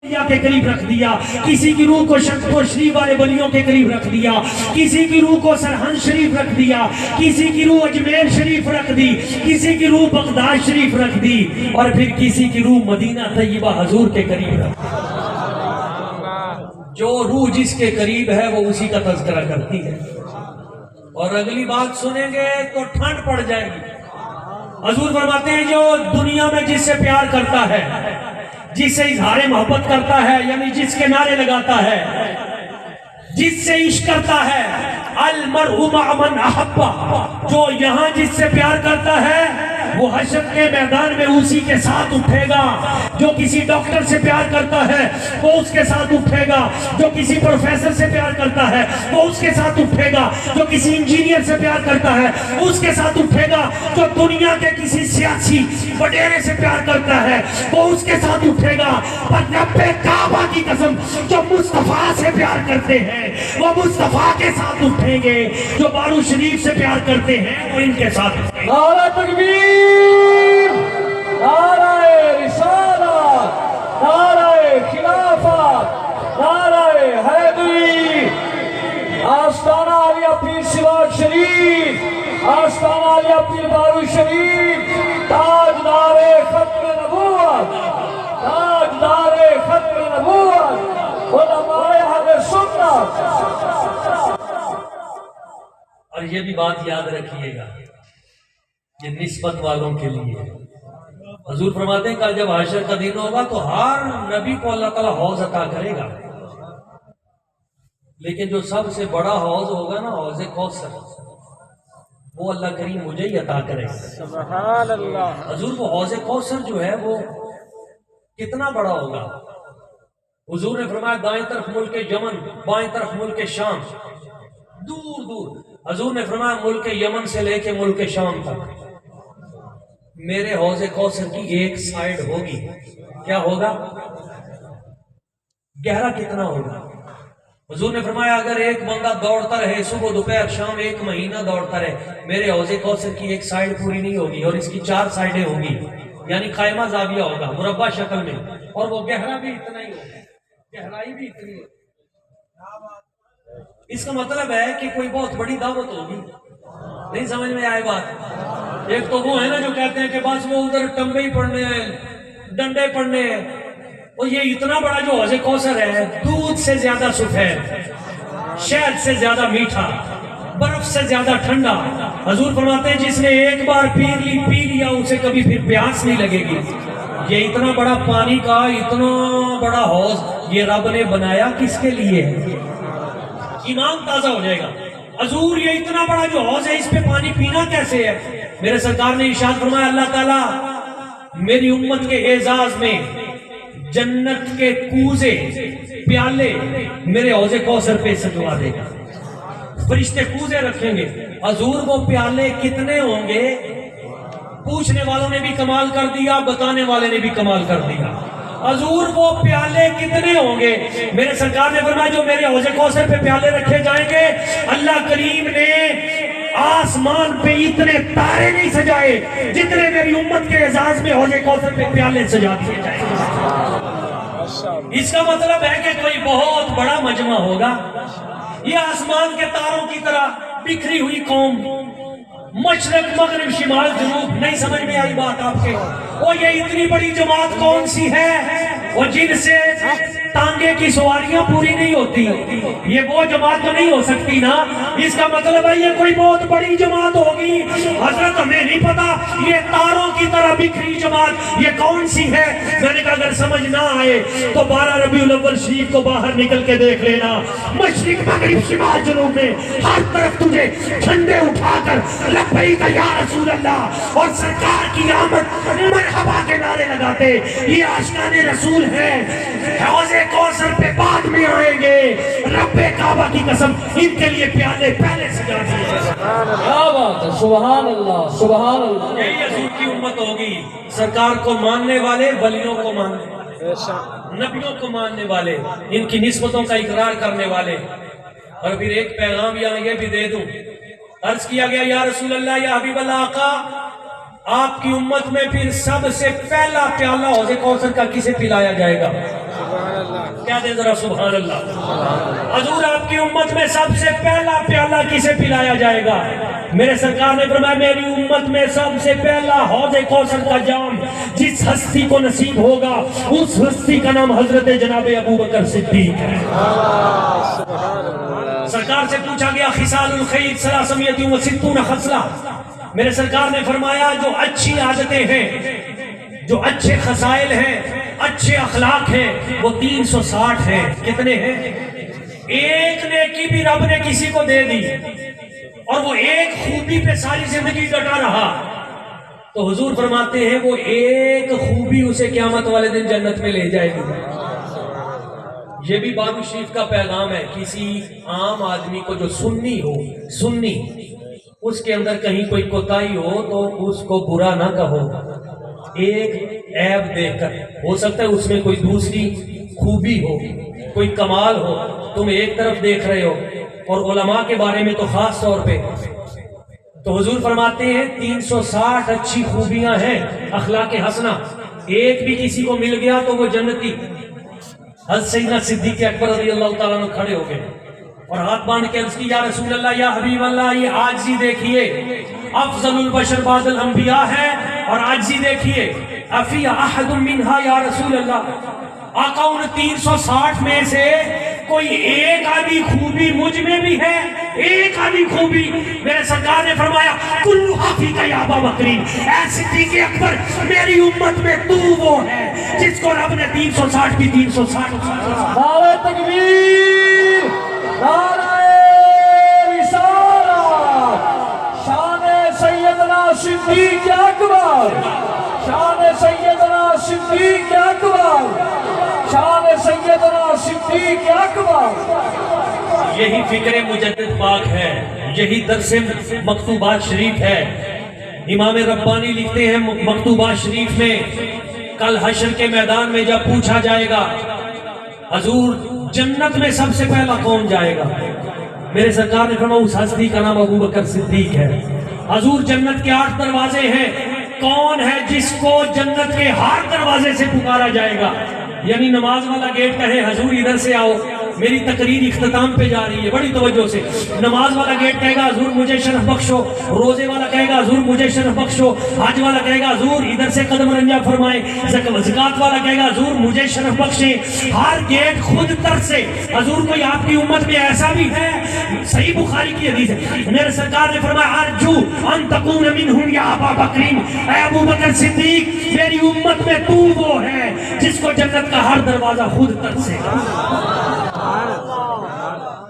کے قریب رکھ دیا، کسی کی روح کو شکر شریف والے ولیوں کے قریب رکھ دیا، کسی کی روح کو سرہند شریف رکھ دیا، کسی کی روح اجمیر شریف رکھ دی، کسی کی روح بغداد شریف رکھ دی، اور پھر کسی کی روح مدینہ طیبہ حضور کے قریب رکھ دی۔ جو روح جس کے قریب ہے وہ اسی کا تذکرہ کرتی ہے۔ اور اگلی بات سنیں گے تو ٹھنڈ پڑ جائے گی۔ حضور فرماتے ہیں جو دنیا میں جس سے پیار کرتا ہے، جس سے اظہار محبت کرتا ہے، یعنی جس کے نعرے لگاتا ہے، جس سے عشق کرتا ہے، المرء مع من احب، جو یہاں جس سے پیار کرتا ہے وہ حشر کے میدان میں اسی کے ساتھ اٹھے گا۔ جو کسی ڈاکٹر سے پیار کرتا ہے وہ اس کے ساتھ اٹھے گا، جو کسی پروفیسر سے پیار کرتا ہے وہ اس کے ساتھ اٹھے گا، جو کسی انجینئر سے پیار کرتا ہے وہ اس کے ساتھ اٹھے گا، جو دنیا کے کسی سیاسی وڈیرے سے پیار کرتا ہے وہ اس کے ساتھ اٹھے گا۔ پر رب کعبہ کی قسم جو مصطفیٰ سے پیار کرتے ہیں وہ مصطفیٰ کے ساتھ اٹھیں گے، جو بارو شریف سے پیار کرتے ہیں وہ ان کے ساتھ اٹھیں گے۔ نعرہ تکبیر، نعرہ رسالت، نعرہ خلافت، نعرہ حیدری، آستانہ علیہ پیر سراج شریف، آستانہ علیہ پیر بارو شریف، تاجدار ختم نبوت، تاجدار ختم نبوت، علماء اہل سنت۔ اور یہ بھی بات یاد رکھیے گا، یہ نسبت والوں کے لیے۔ حضور فرماتے ہیں کہ جب حشر کا دن ہوگا تو ہر نبی کو اللہ تعالیٰ حوض عطا کرے گا، لیکن جو سب سے بڑا حوض ہوگا نا، حوض کوثر، وہ اللہ کریم مجھے ہی عطا کرے گا۔ سبحان اللہ۔ حضور وہ حوض کوثر جو ہے وہ کتنا بڑا ہوگا؟ حضور نے فرمایا دائیں طرف ملک یمن، بائیں طرف ملک شام، دور دور۔ حضور نے فرمایا ملک یمن سے لے کے ملک شام تک میرے حوض کوثر کی ایک سائیڈ ہوگی۔ کیا ہوگا؟ گہرا کتنا ہوگا؟ حضور نے فرمایا اگر ایک بندہ دوڑتا رہے صبح دوپہر شام 1 مہینہ دوڑتا رہے، میرے حوض کوثر کی ایک سائیڈ پوری نہیں ہوگی، اور اس کی 4 سائیڈیں ہوں گی، یعنی قائمہ زاویہ ہوگا مربع شکل میں، اور وہ گہرا بھی اتنا ہی ہوگا، گہرائی بھی اتنی ہوگی۔ اس کا مطلب ہے کہ کوئی بہت بڑی دعوت ہوگی۔ نہیں سمجھ میں آئے بات؟ ایک تو وہ ہے نا جو کہتے ہیں کہ بس وہ ادھر ٹمبے ہی پڑھنے ہیں، ڈنڈے پڑھنے ہیں، اور یہ اتنا بڑا جو حوض کوثر ہے، دودھ سے زیادہ سفید، شہد سے زیادہ میٹھا، برف سے زیادہ ٹھنڈا۔ حضور فرماتے ہیں جس نے ایک بار پی لیا اسے کبھی پھر پیاس نہیں لگے گی۔ یہ اتنا بڑا پانی کا اتنا بڑا حوض یہ رب نے بنایا کس کے لیے ہے؟ ایمان تازہ ہو جائے گا۔ حضور یہ اتنا بڑا جو حوض ہے اس پہ پانی پینا کیسے ہے؟ میرے سرکار نے ارشاد فرمایا اللہ تعالیٰ میری امت کے اعزاز میں جنت کے کوزے پیالے میرے حوض کوثر پہ سجوا دے گا۔ فرشتے کوزے رکھیں گے۔ حضور وہ پیالے کتنے ہوں گے؟ پوچھنے والوں نے بھی کمال کر دیا، بتانے والے نے بھی کمال کر دیا۔ حضور وہ پیالے کتنے ہوں گے؟ میرے سرکار نے فرمایا جو میرے حوض کوثر پہ پیالے رکھے جائیں گے، اللہ کریم نے آسمان پہ اتنے تارے نہیں سجائے جتنے میری امت کے اعزاز میں حوض کوثر پہ پیالے سجا دیے جائیں گے۔ اس کا مطلب ہے کہ کوئی بہت بڑا مجمع ہوگا۔ یہ آسمان کے تاروں کی طرح بکھری ہوئی قوم، مشرق مغرب شمال جنوب، نہیں سمجھ میں آئی بات آپ کے؟ وہ یہ اتنی بڑی جماعت کون سی ہے وہ جن سے تانگے کی سواریاں پوری نہیں ہوتی؟ یہ وہ جماعت تو نہیں ہو سکتی نا۔ اس کا مطلب ہے یہ کوئی بہت بڑی جماعت ہوگی۔ حضرت ہمیں نہیں پتا یہ تاروں کی طرح بکھری جماعت یہ کون سی ہے۔ میں نے کہا اگر سمجھ نہ آئے تو 12 ربیع الاول شریف کو باہر نکل کے دیکھ لینا، مشرق مغرب شمال جنوب میں ہر طرف تجھے جھنڈے اٹھا کر لبیک یا رسول اللہ اور سرکار کی آمد مرحبا کے نعرے لگاتے۔ یہ عاشقان رسول ہے۔ حوض کوثر پہ بعد میں آئیں گے، رب کعبہ کی قسم ان کے لیے پیالے پہلے سجا دیے ہیں۔ کیا بات ہے، سبحان اللہ، سبحان اللہ۔ یہی حضور کی امت ہوگی، سرکار کو ماننے والے، ولیوں کو ماننے والے، نبیوں کو ماننے والے، ان کی نسبتوں کا اقرار کرنے والے۔ اور پھر ایک پیغام یہاں یہ بھی دے دوں، عرض کیا گیا یا رسول اللہ یا حبیب اللہ آقا آپ کی امت میں پھر سب سے پہلا پیالہ حوض کوثر کا کسے پلایا جائے گا؟ کہہ دیں ذرا سبحان اللہ. حضور آپ کی امت میں سب سے پہلا پیالہ کسے پلایا جائے گا؟ میرے سرکار نے فرمایا میری امت میں سب سے پہلا حوض کوثر کا جام جس ہستی کو نصیب ہوگا اس ہستی کا نام حضرت جناب ابو بکر صدیق ہے. سرکار سے پوچھا گیا خصال الخیر ثلاثمئۃ و ستون خصلہ. میرے سرکار نے فرمایا جو اچھی عادتیں ہیں، جو اچھے خصائل ہیں، اچھے اخلاق ہیں، وہ 360 ہیں. کتنے ہیں؟ ایک نیکی بھی رب نے کسی کو دے دی اور وہ ایک خوبی پہ ساری زندگی ڈٹا رہا تو حضور فرماتے ہیں وہ ایک خوبی اسے قیامت والے دن جنت میں لے جائے گی. یہ بھی بانی شریف کا پیغام ہے. کسی عام آدمی کو جو سنی ہو، سنی، اس کے اندر کہیں کوئی کوتاہی ہو تو اس کو برا نہ کہو. ایک عیب دیکھ کر، ہو سکتا ہے اس میں کوئی دوسری خوبی ہو، کوئی کمال ہو، تم ایک طرف دیکھ رہے ہو، اور علماء کے بارے میں تو خاص طور پہ. تو حضور فرماتے ہیں 360 اچھی خوبیاں ہیں اخلاق حسنہ. ایک بھی کسی کو مل گیا تو وہ جنتی. حضرت سیدنا صدیق اکبر رضی اللہ تعالیٰ عنہ کھڑے ہو گئے اور ہاتھ باندھ کے عرض کی یا رسول اللہ، یا حبیب اللہ، یہ عاجزی دیکھیے، افضل البشر بعد الانبیاء ہے، اور عاجزی دیکھیے، افی احد منہا یا رسول اللہ. آقا ان 360 میں سے کوئی ایک آدھی خوبی مجھ میں بھی ہے، ایک آدھی خوبی. میرے سرکار نے فرمایا کلو فیک یا ابا بکر، اے صدیق اکبر میری امت میں تو وہ ہے جس کو رب نے 360 کی 360. نعرہ تکبیر، نعرہ رسالت، شان سیدنا صدیق اکبر، شان سیدنا صدیق اکبر، شان سیدنا صدیق اکبر. یہی فکر مجدد پاک ہے، یہی درس مکتوبات شریف ہے. امام ربانی لکھتے ہیں مکتوبات شریف میں کل حشر کے میدان میں جب پوچھا جائے گا حضور جنت میں سب سے پہلا کون جائے گا؟ میرے سرکار نے فرمایا اس ہستی کا نام ابو بکر صدیق ہے. حضور جنت کے 8 دروازے ہیں، کون ہے جس کو جنت کے ہر دروازے سے پکارا جائے گا؟ یعنی نماز والا گیٹ کہے حضور ادھر سے آؤ، میری تقریر اختتام پہ جا رہی ہے بڑی توجہ سے. نماز والا گیٹ کہے گا حضور مجھے شرف بخشو، روزے والا کہے گا حضور مجھے شرف بخشو، حج والا کہے گا حضور ادھر سے قدم رنجا فرمائیں، زکات والا کہے گا حضور مجھے شرف بخشیں. ہر گیٹ خود ترسے حضور کوئی آپ کی امت میں ایسا بھی ہے؟ صحیح بخاری کی حدیث ہے، میرے سرکار نے فرمایا ارجو ان تکون منہم یا ابا بکر، اے ابو بکر صدیق میری امت میں تو وہ ہے جس کو جنت کا ہر دروازہ خود ترسے.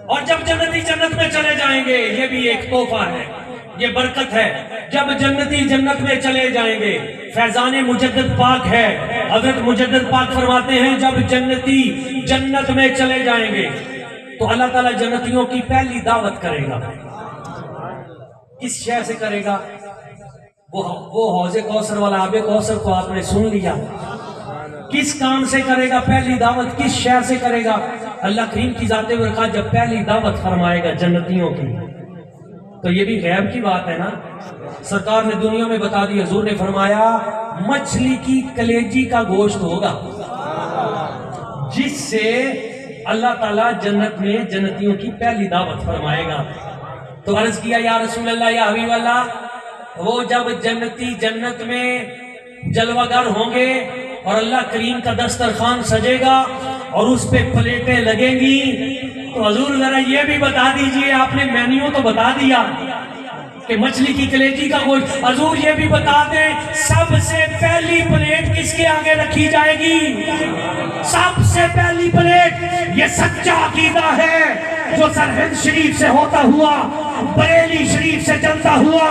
اور جب جنتی جنت میں چلے جائیں گے، یہ بھی ایک تحفہ ہے، یہ برکت ہے. جب جنتی جنت میں چلے جائیں گے، فیضان مجدد پاک ہے، حضرت مجدد پاک فرماتے ہیں جب جنتی جنت میں چلے جائیں گے تو اللہ تعالیٰ جنتیوں کی پہلی دعوت کرے گا. کس شے سے کرے گا؟ وہ حوض کوثر والا آب کوثر کو آپ نے سن لیا. کس کام سے کرے گا پہلی دعوت؟ کس شے سے کرے گا؟ اللہ کریم کی ذات برکات جب پہلی دعوت فرمائے گا جنتیوں کی تو یہ بھی غیب کی بات ہے نا. سرکار نے دنیا میں بتا دی، حضور نے فرمایا مچھلی کی کلیجی کا گوشت ہوگا جس سے اللہ تعالیٰ جنت میں جنتیوں کی پہلی دعوت فرمائے گا. تو عرض کیا یا رسول اللہ، یا حبیب اللہ، وہ جب جنتی جنت میں جلوہ گر ہوں گے اور اللہ کریم کا دسترخوان سجے گا اور اس پہ پلیٹیں لگیں گی تو حضور ذرا یہ بھی بتا دیجئے، آپ نے مینیو تو بتا دیا کہ مچھلی کی کلیجی کا گوشت، حضور یہ بھی بتا دیں سب سے پہلی پلیٹ کس کے آگے رکھی جائے گی؟ سب سے پہلی پلیٹ، یہ سچا عقیدہ ہے جو سرہند شریف سے ہوتا ہوا، بریلی شریف سے چلتا ہوا،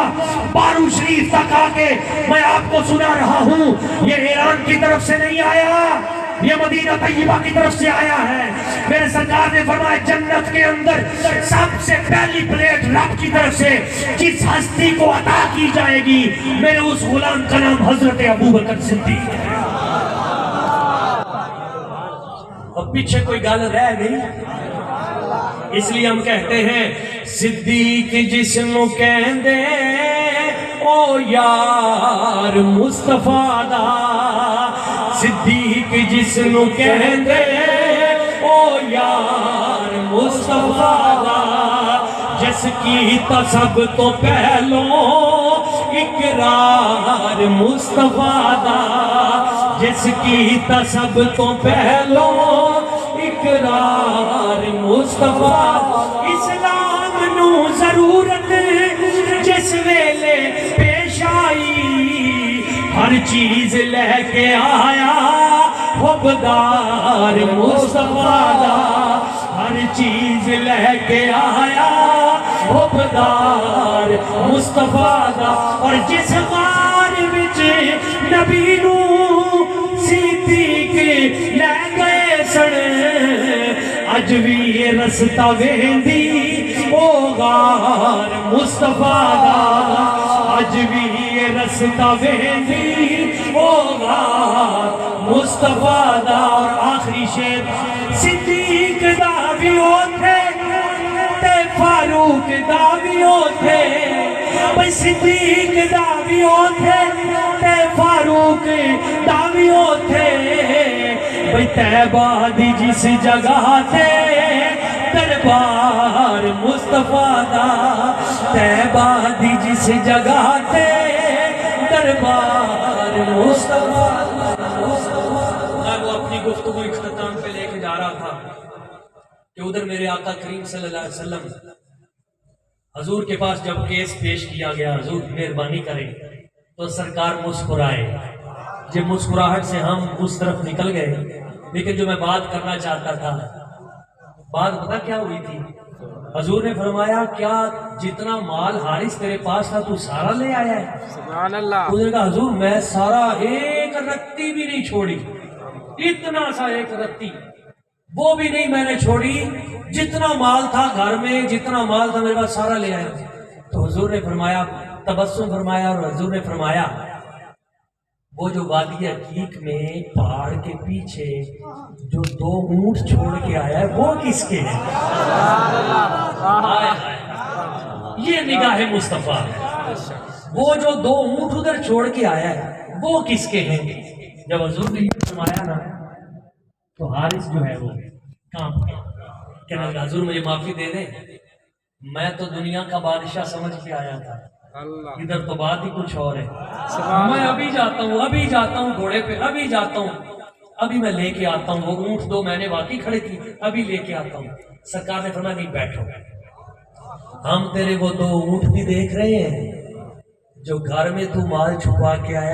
بارو شریف تک آ کے میں آپ کو سنا رہا ہوں. یہ ایران کی طرف سے نہیں آیا، یہ مدینہ طیبہ کی طرف سے آیا ہے. میرے سرکار نے فرمایا جنت کے اندر سب سے پہلی پلیٹ رب کی طرف سے جس ہستی کو عطا کی جائے گی میرے اس غلام کا نام حضرت ابو بکر صدیق ہے. اب پیچھے کوئی گل رہ گئی، اس لیے ہم کہتے ہیں صدیق جس نو کہندے او یار مصطفیٰ دا، صدیق جس نو کہندے او کیتا سب تو پہلو اقرار مصطفیٰ دا، جس کیتا سب تو پہلو اقرار مصطفیٰ، اسلام نو ضرورت جس ویلے پیش آئی، ہر چیز لے کے آیا حبدار مصطفیٰ دا، ہر چیز لے کے آیا حبدار مصطفیٰ دا، اور جس غار وچ نبی نو صدیق لے گئے سن، اج بھی یہ رستہ ویندی او غار مصطفیٰ دا، اج بھی یہ رستہ ویندی او غار مصطفیٰ دا۔ اور آخری شعر، صدیق دا بھی اوتھے تے فاروق دا بھی اوتھے، بھئی صدیق دا بھی اوتھے تے فاروق دا بھی اوتھے، بھئی طیبہ دی جس جگہ تے دربار مصطفیٰ دا، طیبہ دی جس جگہ تے دربار مصطفیٰ دا۔ میں وہ اپنی گفتگو اختتام پہ لے کے جا رہا تھا کہ ادھر میرے آقا کریم صلی اللہ علیہ وسلم حضور کے پاس جب کیس پیش کیا گیا، حضور مہربانی کریں، تو سرکار مسکرائے، جب مسکراہٹ سے ہم اس طرف نکل گئے، لیکن جو میں بات کرنا چاہتا تھا، بات پتہ کیا ہوئی تھی؟ حضور نے فرمایا کیا جتنا مال حارث تیرے پاس تھا تو سارا لے آیا ہے؟ سبحان اللہ۔ حضور نے کہا حضور میں سارا ایک رتی بھی نہیں چھوڑی، اتنا سا ایک رتی وہ بھی نہیں میں نے چھوڑی، جتنا مال تھا گھر میں، جتنا مال تھا میرے پاس سارا لے آیا۔ تو حضور نے فرمایا، تبسم فرمایا، اور حضور نے فرمایا وہ جو وادی عقیق میں پہاڑ کے پیچھے جو 2 اونٹ چھوڑ کے آیا ہے وہ کس کے ہیں؟ یہ نگاہ مصطفیٰ ہے، وہ جو 2 اونٹ ادھر چھوڑ کے آیا ہے وہ کس کے ہیں؟ جب حضور نے یہ فرمایا نا تو حارث جو ہے وہ کام کہنے لگا حضور مجھے معافی دے دیں، میں تو دنیا کا بادشاہ سمجھ کے آیا تھا، ادھر تو بات ہی کچھ اور ہے، میں ابھی جاتا ہوں گھوڑے پہ، ابھی جاتا ہوں، ابھی میں لے کے آتا ہوں، وہ اونٹ 2 میں نے واقعی کھڑے تھی، ابھی لے کے آتا ہوں۔ سرکار نے فرمایا نہیں بیٹھو، ہم تیرے وہ 2 اونٹ بھی دیکھ رہے ہیں جو گھر میں تو مال چھپا کے آیا